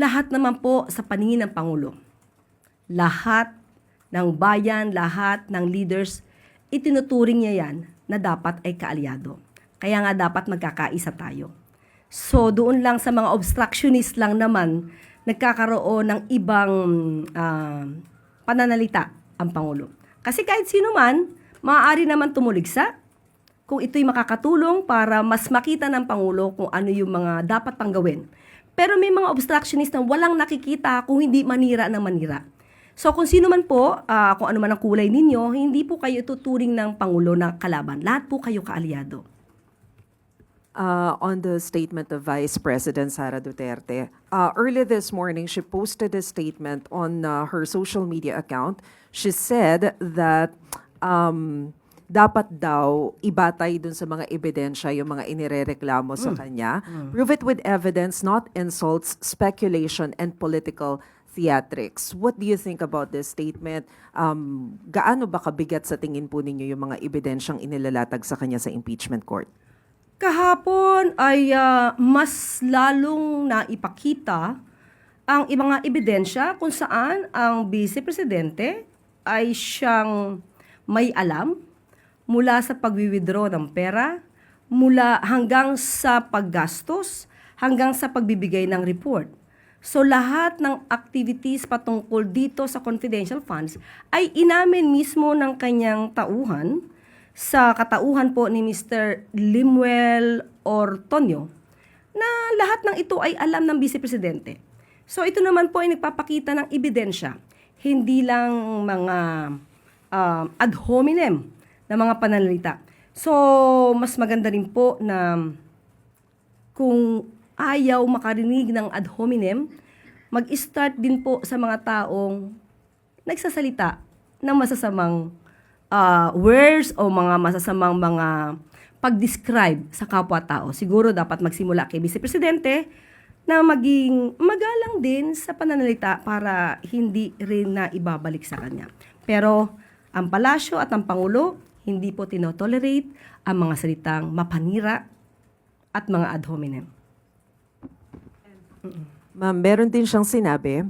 lahat naman po sa paningin ng Pangulo, lahat ng bayan, lahat ng leaders, itinuturing niya yan na dapat ay kaalyado. Kaya nga dapat magkakaisa tayo. So doon lang sa mga obstructionist lang naman, nagkakaroon ng ibang pananalita ang Pangulo. Kasi kahit sino man, maaari naman tumuligsa kung ito'y makakatulong para mas makita ng Pangulo kung ano yung mga dapat pang gawin. Pero may mga obstructionist na walang nakikita kung hindi manira ng manira. So kung sino man po, kung ano man ang kulay ninyo, hindi po kayo tuturing ng Pangulo na kalaban. Lahat po kayo kaalyado. On the statement of Vice President Sara Duterte, early this morning, she posted a statement on her social media account. She said that dapat daw ibatay dun sa mga ebidensya yung mga inirereklamo sa kanya. Prove it with evidence, not insults, speculation, and political theatrics. What do you think about this statement? Gaano ba kabigat sa tingin po ninyo yung mga ebidensyang inilalatag sa kanya sa impeachment court? Kahapon ay mas lalong naipakita ang mga ebidensya kung saan ang Vice Presidente ay siyang may alam mula sa pagwi-withdraw ng pera, mula hanggang sa paggastos, hanggang sa pagbibigay ng report. So lahat ng activities patungkol dito sa confidential funds ay inamin mismo ng kanyang tauhan sa katauhan po ni Mr. Limuel Ortonio na lahat ng ito ay alam ng Vice Presidente. So ito naman po ay nagpapakita ng ebidensya, hindi lang mga ad hominem na mga pananalita. So mas maganda rin po na kung ayaw makarinig ng ad hominem, mag-start din po sa mga taong nagsasalita ng masasamang words o mga masasamang mga pag-describe sa kapwa-tao. Siguro dapat magsimula kay Vice Presidente na maging magalang din sa pananalita para hindi rin na ibabalik sa kanya. Pero ang palasyo at ang Pangulo, hindi po tinotolerate ang mga salitang mapanira at mga ad hominem. Ma'am, meron din siyang sinabi,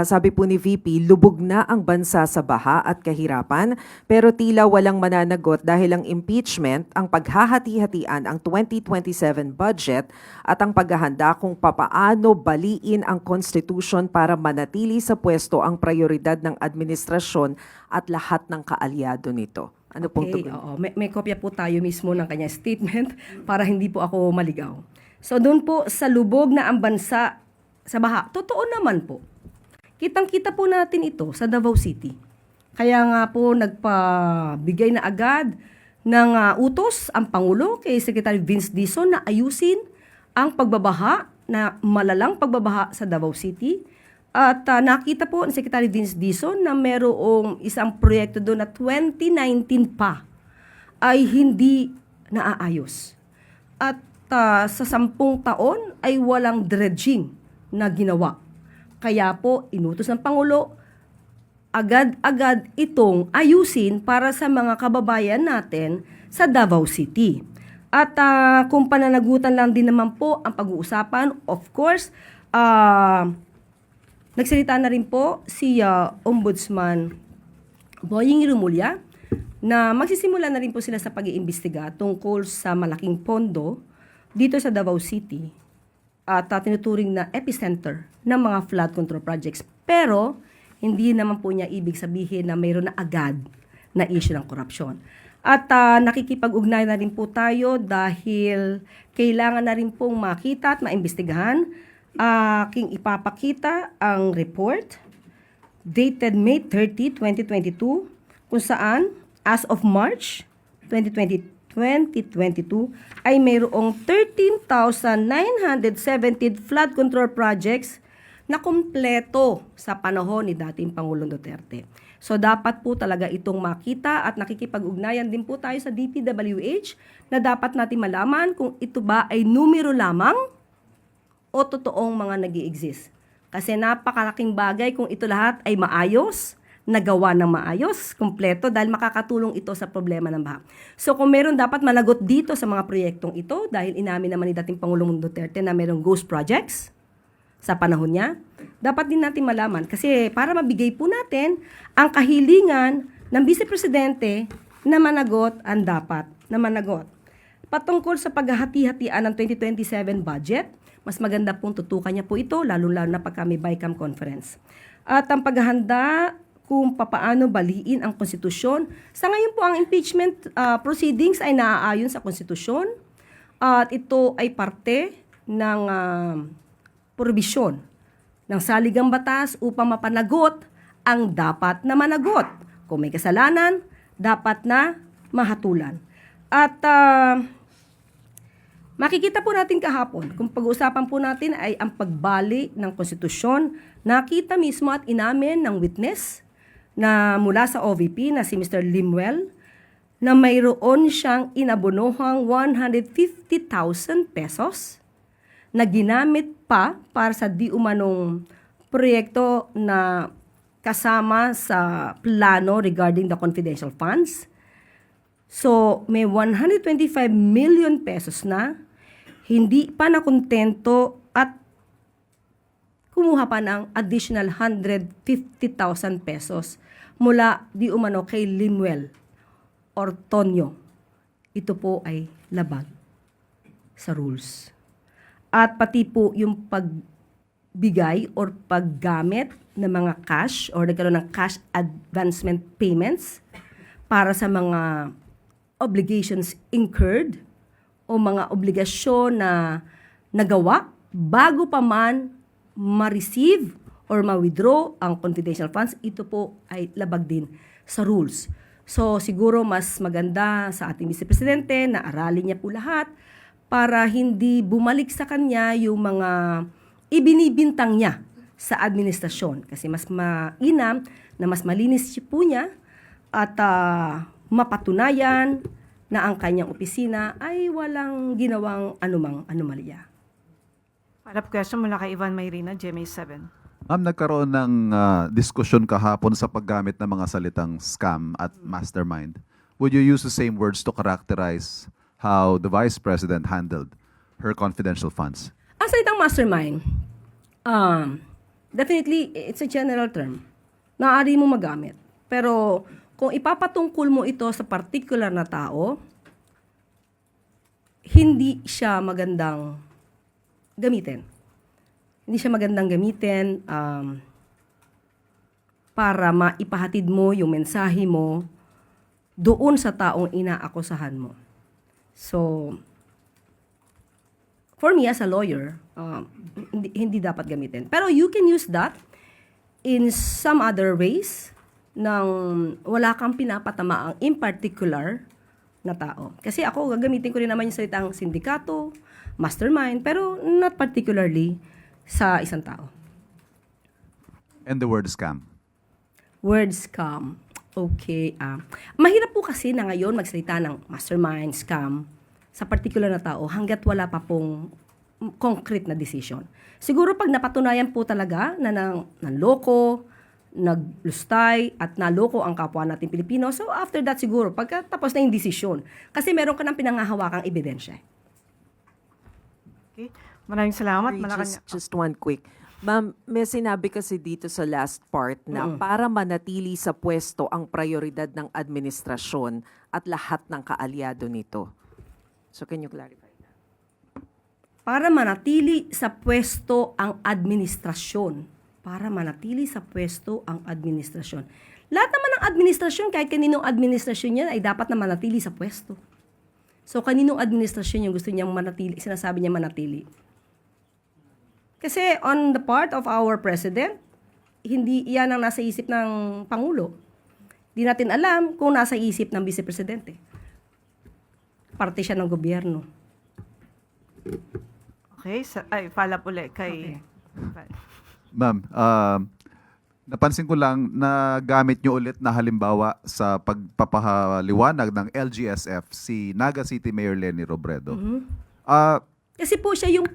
sabi po ni VP, lubog na ang bansa sa baha at kahirapan, pero tila walang mananagot dahil ang impeachment, ang paghahati-hatian ang 2027 budget at ang paghahanda kung papaano baliin ang Constitution para manatili sa pwesto ang prioridad ng administrasyon at lahat ng kaalyado nito. Ano pong tugon? Oo. May kopya po tayo mismo ng kanyang statement para hindi po ako maligaw. So doon po sa lubog na ang bansa sa baha, totoo naman po. Kitang-kita po natin ito sa Davao City. Kaya nga po nagpabigay na agad ng utos ang Pangulo kay Secretary Vince Dizon na ayusin ang pagbabaha, na malalang pagbabaha sa Davao City. At nakita po ni Secretary Vince Dizon na merong isang proyekto doon na 2019 pa ay hindi naaayos. At sa 10 taon ay walang dredging na ginawa. Kaya po, inutos ng Pangulo, agad-agad itong ayusin para sa mga kababayan natin sa Davao City. At kung pananagutan lang din naman po ang pag-uusapan, of course, nagsalita na rin po si Ombudsman Boying Rumulya na magsisimula na rin po sila sa pag-iimbestiga tungkol sa malaking pondo dito sa Davao City at tinuturing na epicenter ng mga flood control projects. Pero hindi naman po niya ibig sabihin na mayroon na agad na issue ng korupsyon. At nakikipag-ugnay na rin po tayo dahil kailangan na rin pong makita at maimbestigahan. Aking ipapakita ang report dated May 30, 2022 kung saan as of March 2022 ay mayroong 13,917 flood control projects na kumpleto sa panahon ni dating Pangulong Duterte. So dapat po talaga itong makita at nakikipag-ugnayan din po tayo sa DPWH na dapat natin malaman kung ito ba ay numero lamang o totoong mga nag-i-exist. Kasi napakalaking bagay kung ito lahat ay maayos, nagawa ng maayos, kumpleto, dahil makakatulong ito sa problema ng baha. So kung meron dapat managot dito sa mga proyektong ito, dahil inamin naman ni dating Pangulong Duterte na merong ghost projects, sa panahon niya? Dapat din natin malaman kasi para mabigay po natin ang kahilingan ng Vice Presidente na managot ang dapat na managot. Patungkol sa paghahati-hatian ng 2027 budget, mas maganda pong tutukan niya po ito, lalo-lalo na pagka may BICAM conference. At ang paghahanda kung papaano baliin ang konstitusyon. Sa ngayon po, ang impeachment proceedings ay naaayon sa konstitusyon at ito ay parte ng probisyon ng saligang batas upang mapanagot ang dapat na managot. Kung may kasalanan, dapat na mahatulan. At makikita po natin kahapon, kung pag-uusapan po natin ay ang pagbali ng konstitusyon, nakita mismo at inamin ng witness na mula sa OVP na si Mr. Limwell na mayroon siyang inabonohang 150,000 pesos na ginamit pa para sa di umanong proyekto na kasama sa plano regarding the confidential funds. So, may 125 million pesos na hindi pa nakontento at kumuha pa ng additional 150,000 pesos mula di umano kay Limwell or Tonyo. Ito po ay labag sa rules. At pati po yung pagbigay or paggamit ng mga cash or nagkaroon ng cash advancement payments para sa mga obligations incurred o mga obligasyon na nagawa bago pa man ma-receive or ma-withdraw ang confidential funds, ito po ay labag din sa rules. So siguro mas maganda sa ating Vice Presidente na aralin niya po lahat para hindi bumalik sa kanya yung mga ibinibintang niya sa administrasyon. Kasi mas mainam na mas malinis po niya at mapatunayan na ang kanyang opisina ay walang ginawang anumang anomalya. Follow-up question mula kay Ivan Mayrina, GMA7. Ma'am, nagkaroon ng diskusyon kahapon sa paggamit ng mga salitang scam at mastermind. Would you use the same words to characterize how the Vice President handled her confidential funds? Ang salitang mastermind, definitely, it's a general term. Maaari mo magamit. Pero kung ipapatungkol mo ito sa particular na tao, hindi siya magandang gamitin. Hindi siya magandang gamitin para maipahatid mo yung mensahe mo doon sa taong inaakusahan mo. So, for me as a lawyer, hindi dapat gamitin. Pero you can use that in some other ways nang wala kang pinapatamaang in particular na tao. Kasi ako, gagamitin ko rin naman yung salitang sindikato, mastermind, pero not particularly sa isang tao. And the word scam. Word scam. Okay. Mahirap po kasi na ngayon magsalita ng mastermind, scam sa particular na tao hanggat wala pa pong concrete na decision. Siguro pag napatunayan po talaga na nanloko, naglustay at naloko ang kapwa natin Pilipino, so after that siguro, pagkatapos na yung desisyon. Kasi meron ka ng pinangahawakang ebidensya. Okay. Maraming salamat. Just one quick. Ma'am, may sinabi kasi dito sa last part na para manatili sa pwesto ang prioridad ng administrasyon at lahat ng kaalyado nito. So can you clarify that? Para manatili sa pwesto ang administrasyon. Para manatili sa pwesto ang administrasyon. Lahat naman ng administrasyon, kahit kaninong administrasyon yan, ay dapat na manatili sa pwesto. So, kaninong administrasyon yung gusto niyang manatili, sinasabi niya manatili. Kasi on the part of our President, hindi yan ang nasa isip ng Pangulo. Di natin alam kung nasa isip ng Vice Presidente. Parte siya ng gobyerno. Okay. Follow-up ulit kay... Ma'am, napansin ko lang na gamit nyo ulit na halimbawa sa pagpapahaliwanag ng LGSF si Naga City Mayor Leni Robredo. Kasi po siya yung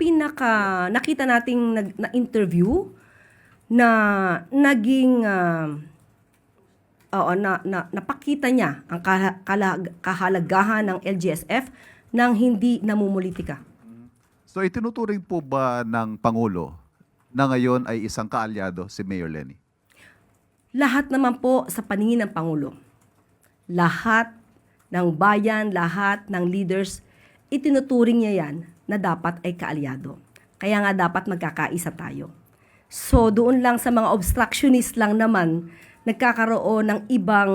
nakita nating na-interview na naging napakita niya ang kahalagahan ng LGSF nang hindi namumulitika. So itinuturing po ba ng Pangulo na ngayon ay isang kaalyado si Mayor Lenny? Lahat naman po sa paningin ng Pangulo. Lahat ng bayan, lahat ng leaders, itinuturing niya yan na dapat ay kaalyado. Kaya nga dapat magkakaisa tayo. So doon lang sa mga obstructionist lang naman, nagkakaroon ng ibang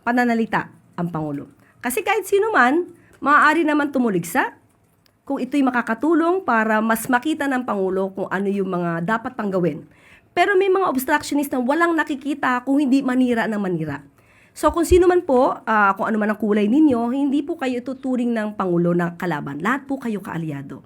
pananalita ang Pangulo. Kasi kahit sino man, maaari naman tumuligsa kung ito'y makakatulong para mas makita ng Pangulo kung ano yung mga dapat pang gawin. Pero may mga obstructionist na walang nakikita kung hindi manira ng manira. So kung sino man po, kung ano man ang kulay ninyo, hindi po kayo tuturing ng Pangulo na kalaban. Lahat po kayo kaalyado.